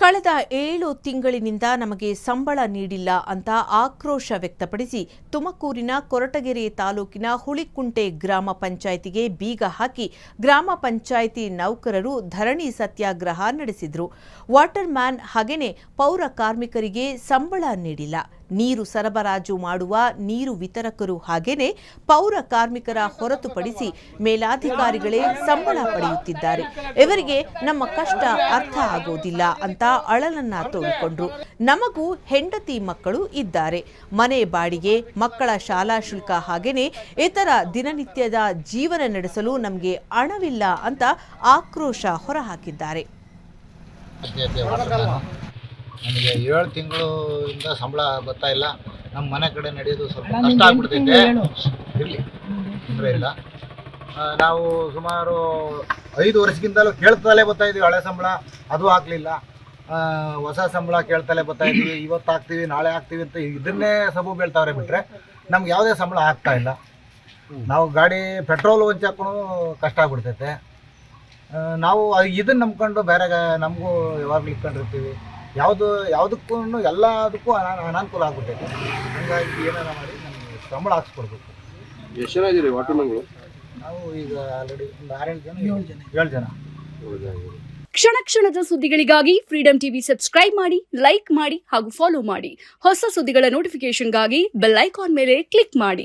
ಕಳೆದ 7 ತಿಂಗಳಿನಿಂದ ನಮಗೆ ಸಂಬಳ ನೀಡಿಲ್ಲ ಅಂತ ಆಕ್ರೋಶ ವ್ಯಕ್ತಪಡಿಸಿ ತುಮಕೂರಿನ ಕೊರಟಗೆರೆ ತಾಲೂಕಿನ ಹುಳಿಕುಂಟೆ ಗ್ರಾಮ ಪಂಚಾಯಿತಿಗೆ ಬೀಗ ಹಾಕಿ ಗ್ರಾಮ ಪಂಚಾಯಿತಿ ನೌಕರರು ಧರಣಿ ಸತ್ಯಾಗ್ರಹ ನಡೆಸಿದರು. ವಾಟರ್ ಮ್ಯಾನ್ ಹಾಗೆಯೇ ಪೌರ ಕಾರ್ಮಿಕರಿಗೆ ಸಂಬಳ ನೀಡಿಲ್ಲ. ನೀರು ಸರಬರಾಜು ಮಾಡುವ ನೀರು ವಿತರಕರು ಹಾಗೆಯೇ ಪೌರ ಕಾರ್ಮಿಕರ ಹೊರತುಪಡಿಸಿ ಮೇಲಾಧಿಕಾರಿಗಳೇ ಸಂಬಳ ಪಡೆಯುತ್ತಿದ್ದಾರೆ. ಇವರಿಗೆ ನಮ್ಮ ಕಷ್ಟ ಅರ್ಥ ಆಗೋದಿಲ್ಲ ಅಂತ ಅಳಲನ್ನ ತೋಡಿಕೊಂಡ್ರು. ನಮಗೂ ಹೆಂಡತಿ ಮಕ್ಕಳು ಇದ್ದಾರೆ. ಮನೆ ಬಾಡಿಗೆ, ಮಕ್ಕಳ ಶಾಲಾ ಶುಲ್ಕ ಹಾಗೆಯೇ ಇತರ ದಿನನಿತ್ಯದ ಜೀವನ ನಡೆಸಲು ನಮಗೆ ಹಣವಿಲ್ಲ ಅಂತ ಆಕ್ರೋಶ ಹೊರಹಾಕಿದ್ದಾರೆ. ನಮಗೆ 7 ತಿಂಗಳಿಂದ ಸಂಬಳ ಬರ್ತಾ ಇಲ್ಲ. ನಮ್ಮ ಮನೆ ಕಡೆ ನಡೆಯೋದು ಸ್ವಲ್ಪ ಕಷ್ಟ ಆಗ್ಬಿಡ್ತೈತೆ. ಇರಲಿ ತೊಂದರೆ ಇಲ್ಲ. ನಾವು ಸುಮಾರು 5 ವರ್ಷಕ್ಕಿಂತಲೂ ಕೇಳ್ತಲೇ ಬರ್ತಾ ಇದ್ದೀವಿ. ಹಳೆ ಸಂಬಳ ಅದು ಹಾಕಲಿಲ್ಲ, ಹೊಸ ಸಂಬಳ ಕೇಳ್ತಲೇ ಬರ್ತಾ ಇದ್ದೀವಿ. ಇವತ್ತು ಹಾಕ್ತೀವಿ, ನಾಳೆ ಹಾಕ್ತೀವಿ ಅಂತ ಇದನ್ನೇ ಸಬೂಬು ಹೇಳ್ತಾವ್ರೆ ಬಿಟ್ಟರೆ ನಮ್ಗೆ ಯಾವುದೇ ಸಂಬಳ ಆಗ್ತಾ ಇಲ್ಲ. ನಾವು ಗಾಡಿ ಪೆಟ್ರೋಲ್ ಹೊಂಚಾಕೂ ಕಷ್ಟ ಆಗ್ಬಿಡ್ತೈತೆ. ನಾವು ಇದನ್ನು ನಂಬ್ಕೊಂಡು ಬೇರೆ ನಮಗೂ ಯಾವಾಗಲೂ ಇಟ್ಕೊಂಡಿರ್ತೀವಿ. ಯಾವುದಕ್ಕೂ ಎಲ್ಲದಕ್ಕೂ ಅನಾನುಕೂಲ ಆಗ್ಬಿಟ್ಟೈತೆ. ಹಂಗಾಗಿ ಏನಾರ ಮಾಡಿ ನಮಗೆ ಸಂಬಳ ಹಾಕ್ಸ್ಕೊಡ್ಬೇಕು. ಎಷ್ಟು ಜನ ಇದ್ದೀರಿ ವಾಟರ್ ಮ್ಯಾನ್ಗಳು? ನಾವು ಈಗ ಆಲ್ರೆಡಿ ಒಂದು 7 ಜನ. ಕ್ಷಣ ಕ್ಷಣದ ಸುದ್ದಿಗಳಿಗಾಗಿ ಫ್ರೀಡಂ ಟಿವಿ ಸಬ್ಸ್ಕ್ರೈಬ್ ಮಾಡಿ, ಲೈಕ್ ಮಾಡಿ ಹಾಗೂ ಫಾಲೋ ಮಾಡಿ. ಹೊಸ ಸುದ್ದಿಗಳ ನೋಟಿಫಿಕೇಶನ್ಗಾಗಿ ಬೆಲ್ ಐಕಾನ್ ಮೇಲೆ ಕ್ಲಿಕ್ ಮಾಡಿ.